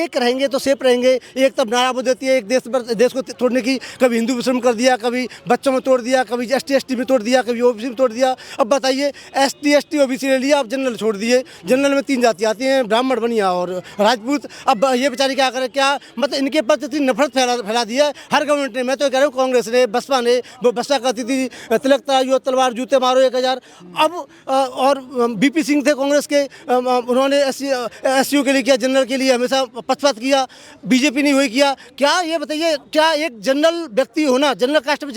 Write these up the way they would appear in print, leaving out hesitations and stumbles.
एक रहेंगे तो सेफ रहेंगे। एक तब नारा वो देती है एक देश को तोड़ने की, कभी हिंदू मुस्लिम कर दिया, कभी बच्चों में तोड़ दिया, कभी ST में तोड़ दिया, कभी OBC में तोड़ दिया। अब बताइए ST OBC ले लिया, अब जनरल छोड़ दिए। जनरल में 3 जाति आती हैं, ब्राह्मण, बनिया और राजपूत। अब ये बेचारे क्या करें, क्या मतलब इनके प्रति इतनी नफरत फैला दी है हर गवर्नमेंट ने। मैं तो कह रहा हूँ कांग्रेस ने, बसपा ने, वो बसपा करती थी तिलक तराजू तलवार जूते मारो 1000। अब और BP सिंह थे कांग्रेस के, उन्होंने SCO के लिए किया, जनरल के लिए हमेशा पक्षपात किया। BJP ने वही किया। क्या ये बताइए, क्या एक जनरल व्यक्ति होना, जनरल कास्ट में,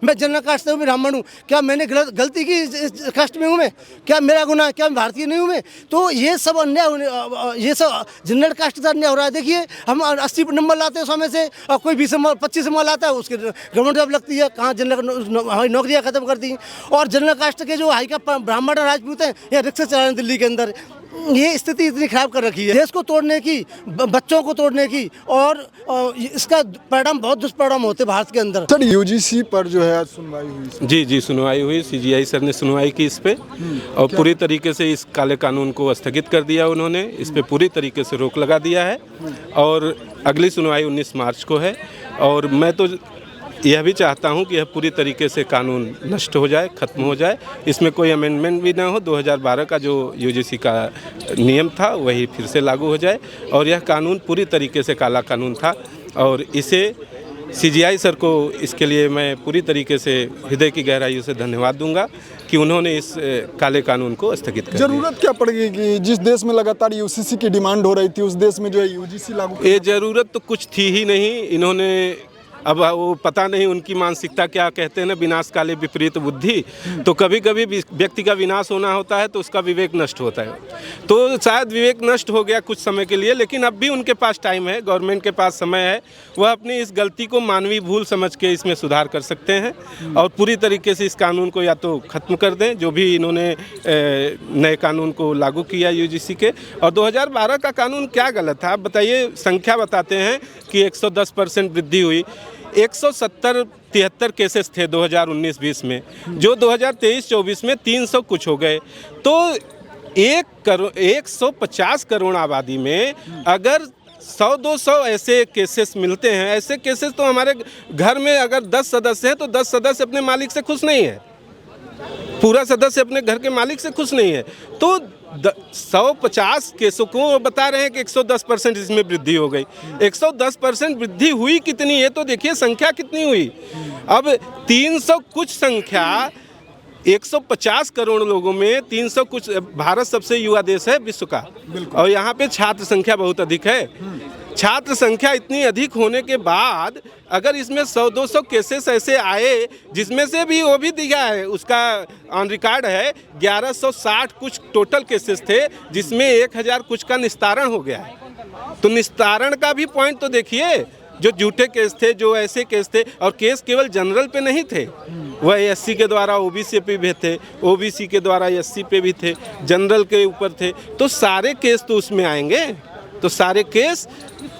मैं जनरल कास्ट से हूँ, ब्राह्मण हूँ, क्या मैंने गलती की इस कास्ट में हूँ मैं? क्या मेरा गुनाह है? क्या मैं भारतीय नहीं हूँ मैं? तो ये सब अन्याय, ये सब जनरल कास्ट के साथ अन्याय हो रहा है। देखिए हम 80 नंबर लाते हैं 100 में से, और कोई 20 नंबर 25 नंबर लाता है, उसके गवर्नमेंट जॉब लगती है। कहाँ जनरल हमारी नौकरियाँ खत्म कर दी। और जनरल कास्ट के जो हाई का ब्राह्मण और राजपूत हैं, ये रिक्शा चला रहे हैं दिल्ली के अंदर। ये स्थिति इतनी खराब कर रखी है देश को तोड़ने की, बच्चों को तोड़ने की, और इसका परिणाम बहुत दुष्परिणाम होते भारत के अंदर। सर UGC पर जो है आज सुनवाई हुई। जी सुनवाई हुई। CGI सर ने सुनवाई की इस पे, और पूरी तरीके से इस काले कानून को स्थगित कर दिया उन्होंने। इस पे पूरी तरीके से रोक लगा दिया है, और अगली सुनवाई 19 मार्च को है। और मैं तो यह भी चाहता हूं कि यह पूरी तरीके से कानून नष्ट हो जाए, ख़त्म हो जाए, इसमें कोई अमेंडमेंट भी ना हो। 2012 का जो UGC का नियम था वही फिर से लागू हो जाए, और यह कानून पूरी तरीके से काला कानून था। और इसे CGI सर को इसके लिए मैं पूरी तरीके से हृदय की गहराइयों से धन्यवाद दूंगा कि उन्होंने इस काले कानून को स्थगित कर दिया। जरूरत क्या पड़ेगी कि जिस देश में लगातार UCC की डिमांड हो रही थी, उस देश में जो है UGC लागू? ये ज़रूरत तो कुछ थी ही नहीं। इन्होंने अब वो पता नहीं उनकी मानसिकता क्या, कहते हैं ना विनाश काले विपरीत बुद्धि। तो कभी कभी व्यक्ति का विनाश होना होता है तो उसका विवेक नष्ट होता है। तो शायद विवेक नष्ट हो गया कुछ समय के लिए, लेकिन अब भी उनके पास टाइम है, गवर्नमेंट के पास समय है। वह अपनी इस गलती को मानवीय भूल समझ के इसमें सुधार कर सकते हैं, और पूरी तरीके से इस कानून को या तो ख़त्म कर दें, जो भी इन्होंने नए कानून को लागू किया UGC के। और 2012 का कानून क्या गलत था आप बताइए? संख्या बताते हैं कि 110% वृद्धि हुई। 170-73 केसेस थे 2019-20 में, जो 2023-24 में 300 कुछ हो गए। तो 150 करोड़ आबादी में अगर 100-200 ऐसे केसेस मिलते हैं, ऐसे केसेस तो हमारे घर में अगर 10 सदस्य हैं तो 10 सदस्य अपने मालिक से खुश नहीं है, पूरा सदस्य अपने घर के मालिक से खुश नहीं है। तो 150 केसों को बता रहे हैं कि 110% इसमें वृद्धि हो गई। 110% वृद्धि हुई कितनी, ये तो देखिए संख्या कितनी हुई। अब 300 कुछ संख्या 150 करोड़ लोगों में 300 कुछ। भारत सबसे युवा देश है विश्व का, और यहाँ पे छात्र संख्या बहुत अधिक है। छात्र संख्या इतनी अधिक होने के बाद अगर इसमें 100-200 केसेस ऐसे आए, जिसमें से भी वो भी दिया है, उसका ऑन रिकॉर्ड है 1160 कुछ टोटल केसेस थे, जिसमें 1000 कुछ का निस्तारण हो गया है। तो निस्तारण का भी पॉइंट तो देखिए, जो झूठे केस थे, जो ऐसे केस थे, और केस केवल जनरल पे नहीं थे, वह SC के द्वारा OBC पे भी थे, OBC के द्वारा SC पे भी थे, जनरल के ऊपर थे। तो सारे केस तो उसमें आएंगे। तो सारे केस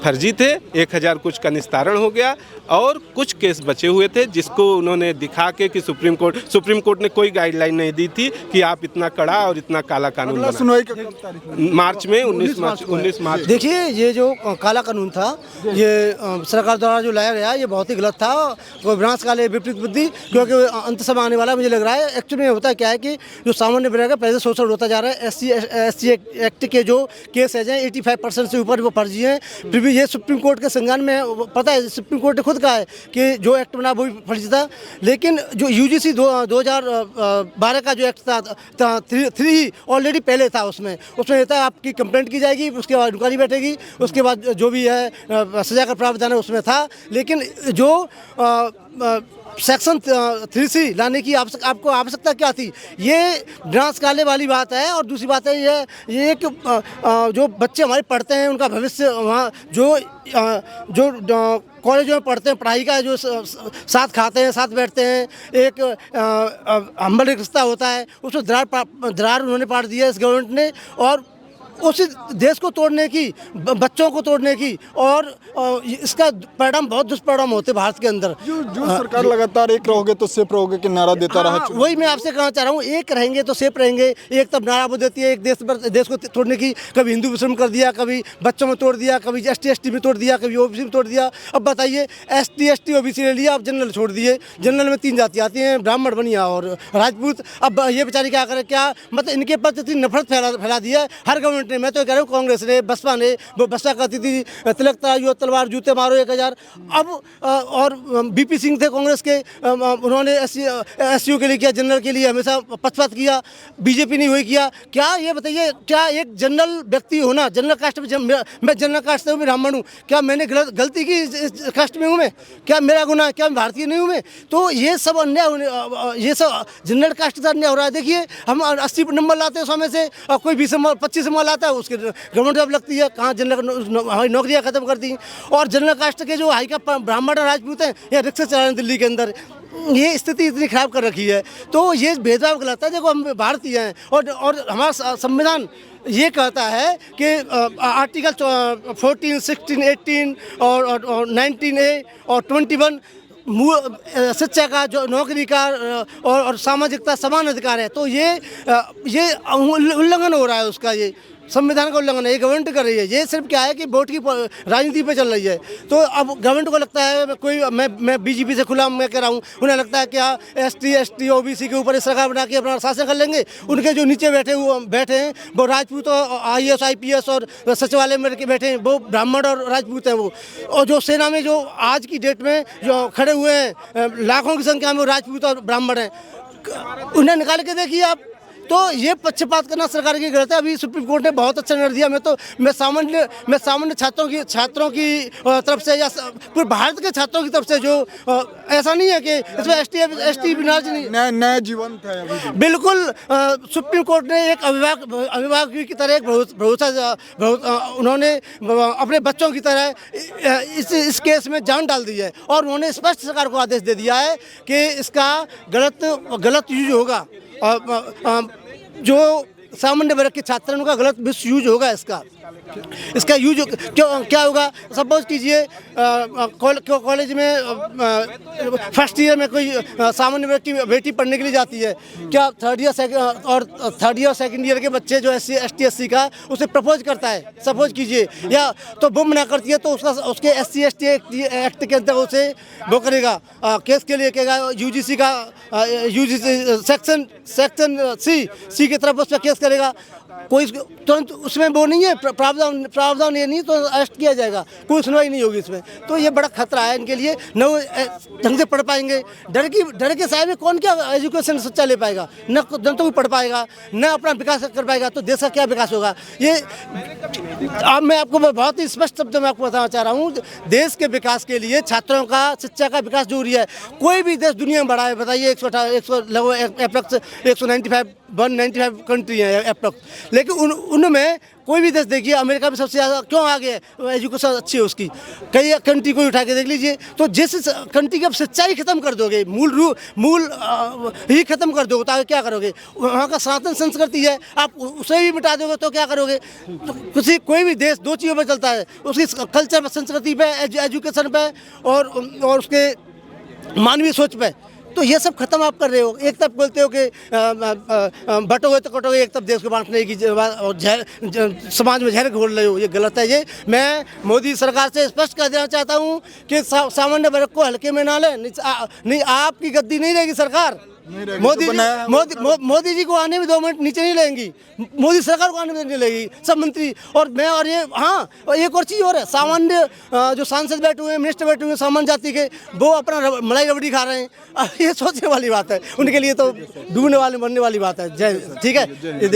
फर्जी थे, 1000 कुछ का निस्तारण हो गया, और कुछ केस बचे हुए थे जिसको उन्होंने दिखा के कि सुप्रीम कोर्ट ने कोई गाइडलाइन नहीं दी थी कि आप इतना कड़ा और इतना काला कानून बनाएं। सुनवाई कब तारीख? मार्च में 19 मार्च। देखिए ये जो काला कानून था, ये सरकार द्वारा जो लाया गया, ये बहुत ही गलत था, कोई विनाश काले विपरीत बुद्धि, क्योंकि अंत समय आने वाला मुझे लग रहा है। एक्चुअली में होता क्या है कि जो सामान्य वर्ग है पहले शोषण होता जा रहा है। SC एक्ट के जो केस है 85% से ऊपर वो फर्जी हैं। फिर भी ये सुप्रीम कोर्ट के संज्ञान में, पता है सुप्रीम कोर्ट ने खुद कहा है कि जो एक्ट बना वो भी फर्जी था। लेकिन जो UGC 2012 का जो एक्ट था 3 ऑलरेडी पहले था, उसमें ये था आपकी कंप्लेंट की जाएगी, उसके बाद इंक्वायरी बैठेगी, उसके बाद जो भी है सजा का प्रावधान है उसमें था। लेकिन जो सेक्शन 3C लाने की आपको आवश्यकता क्या थी? ये विनाश काले वाली बात है। और दूसरी बात है ये एक जो बच्चे हमारे पढ़ते हैं, उनका भविष्य वहाँ जो कॉलेजों में पढ़ते हैं, पढ़ाई का जो साथ खाते हैं, साथ बैठते हैं, एक हम्बल रिश्ता होता है, उसमें दरार उन्होंने पाड़ दिया इस गवर्नमेंट ने। और उस देश को तोड़ने की, बच्चों को तोड़ने की, और इसका परिणाम बहुत दुष्परिणाम होते भारत के अंदर। जो सरकार लगातार एक रहोगे तो सेफ रहोगे कि नारा देता रहा। वही मैं आपसे कहना चाह रहा हूँ, एक रहेंगे तो सेफ रहेंगे। एक तब नारा वो देती है एक देश को तोड़ने की, कभी हिंदू मुस्लिम कर दिया, कभी बच्चों में तोड़ दिया, कभी ST ST में तोड़ दिया, कभी OBC में तोड़ दिया। अब बताइए ST ST OBC ले लिया, अब जनरल छोड़ दिए। जनरल में 3 जाति आती हैं, ब्राह्मण, बनिया और राजपूत। अब ये बेचारे क्या करें, क्या मतलब इनके प्रति इतनी नफरत फैला दी है हर गवर्नमेंट ने। मैं तो कह रहा हूँ कांग्रेस ने, बसपा ने, वो बसपा कहती थी तिलक तराजू तलवार जूते मारो 1000। अब और BP सिंह थे कांग्रेस के, उन्होंने SCO के लिए किया, जनरल के लिए हमेशा पक्षपात किया। BJP ने वही किया। क्या ये बताइए, क्या एक जनरल व्यक्ति होना, जनरल कास्ट में, मैं जनरल कास्ट से हूँ, ब्राह्मण हूँ, क्या मैंने गलती की इस कास्ट में हूँ मैं? क्या मेरा गुनाह है? क्या मैं भारतीय नहीं हूँ मैं? तो ये सब अन्याय, ये सब जनरल कास्ट के साथ अन्याय हो रहा है। देखिए हम 80 नंबर लाते हैं 100 में से, और कोई 20 नंबर 25 नंबर लाता है, उसके गवर्नमेंट जॉब लगती है। कहाँ जनरल हमारी नौकरियाँ खत्म कर दी। और जनरल कास्ट के जो हाई का ब्राह्मण और राजपूत हैं, ये रिक्शा चला रहे हैं दिल्ली के अंदर। ये स्थिति इतनी खराब कर रखी है, तो ये भेदभाव गलत है। देखो हम भारतीय हैं, और हमारा संविधान ये कहता है कि आर्टिकल 14, 16, 18 और 19A और 21 शिक्षा का, जो नौकरी का और सामाजिकता, समान अधिकार है। तो ये उल्लंघन हो रहा है उसका, ये संविधान का उल्लंघन है। ये गवर्नमेंट कर रही है। ये सिर्फ क्या है कि वोट की राजनीति पे चल रही है। तो अब गवर्नमेंट को लगता है, मैं BJP से खुला मैं कह रहा हूँ, उन्हें लगता है क्या ST ST OBC के ऊपर सरकार बना के अपना शासन कर लेंगे। उनके जो नीचे बैठे हैं वो राजपूत और IAS IPS और सचिवालय में बैठे हैं, वो ब्राह्मण और राजपूत हैं वो। और जो सेना में जो आज की डेट में जो खड़े हुए हैं लाखों की संख्या में, वो राजपूत और ब्राह्मण हैं। उन्हें निकाल के देखिए आप। तो ये पक्षपात करना सरकार की गलत है। अभी सुप्रीम कोर्ट ने बहुत अच्छा निर्णय दिया। मैं सामान्य छात्रों की तरफ से, या पूरे भारत के छात्रों की तरफ से, जो ऐसा नहीं है कि इसमें ST ST नया जीवन था। बिल्कुल सुप्रीम कोर्ट ने एक अभिभावक की तरह एक भरोसा, उन्होंने अपने बच्चों की तरह इस केस में जान डाल दी है। और उन्होंने स्पष्ट सरकार को आदेश दे दिया है कि इसका गलत यूज होगा। जो सामान्य वर्ग के छात्र हैं उनका गलत मिस यूज होगा। इसका यूज क्या होगा? सपोज कीजिए कॉलेज में फर्स्ट ईयर में कोई सामान्य वर्ग की बेटी पढ़ने के लिए जाती है, क्या थर्ड ईयर सेकंड ईयर के बच्चे जो SC ST SC का उसे प्रपोज करता है, सपोज कीजिए, या तो वो मना करती है, तो उसके SC ST एक्ट के अंतर्गत उसे वो करेगा, केस के लिए कहेगा UGC का सेक्शन C की तरफ उस पर केस करेगा। कोई तुरंत उसमें वो नहीं है, प्रावधान ये नहीं, तो अरेस्ट किया जाएगा, कोई सुनवाई नहीं होगी इसमें। तो ये बड़ा खतरा है इनके लिए। न वो ढंग से पढ़ पाएंगे, डर के साय में कौन क्या एजुकेशन सच्चा ले पाएगा, न जनता को पढ़ पाएगा, न अपना विकास कर पाएगा, तो देश का क्या विकास होगा? ये अब मैं आपको बहुत ही स्पष्ट शब्दों में आपको बताना चाह रहा हूँ, देश के विकास के लिए छात्रों का, शिक्षा का विकास जरूरी है। कोई भी देश दुनिया में बड़ा है, बताइए 195 कंट्री है अप्रॉक्स, लेकिन उनमें कोई भी देश देखिए, अमेरिका में सबसे ज़्यादा क्यों आगे है, एजुकेशन अच्छी है उसकी। कई कंट्री को उठा के देख लीजिए। तो जिस कंट्री की आप सच्चाई खत्म कर दोगे, मूल ही खत्म कर दोगे, तो क्या करोगे? वहाँ का सनातन संस्कृति है, आप उसे भी मिटा दोगे तो क्या करोगे? तो कोई भी देश 2 चीज़ों पर चलता है, उसकी कल्चर पर, संस्कृति पे, एजुकेशन पे, और उसके मानवीय सोच पे। तो ये सब खत्म आप कर रहे हो। एक तरफ बोलते हो कि बटोगे तो कटोगे, एक तरफ देश को बांटने की और समाज में जहर घोल रहे हो, ये गलत है। ये मैं मोदी सरकार से स्पष्ट कर देना चाहता हूँ कि सामान्य वर्ग को हल्के में ना लें। नहीं, आपकी गद्दी नहीं रहेगी सरकार। मोदी जी को आने में 2 मिनट नीचे नहीं लेंगी, मोदी सरकार को आने में नहीं लेगी, सब मंत्री और मैं। और ये हाँ, और एक और चीज़ और है, सामान्य जो सांसद बैठे हुए हैं, मिनिस्टर बैठे हुए हैं सामान्य जाति के, वो अपना मलाई रबड़ी खा रहे हैं। अब ये सोचने वाली बात है, उनके लिए तो डूबने वाली मरने वाली बात है। जय, ठीक है, ये देखिए।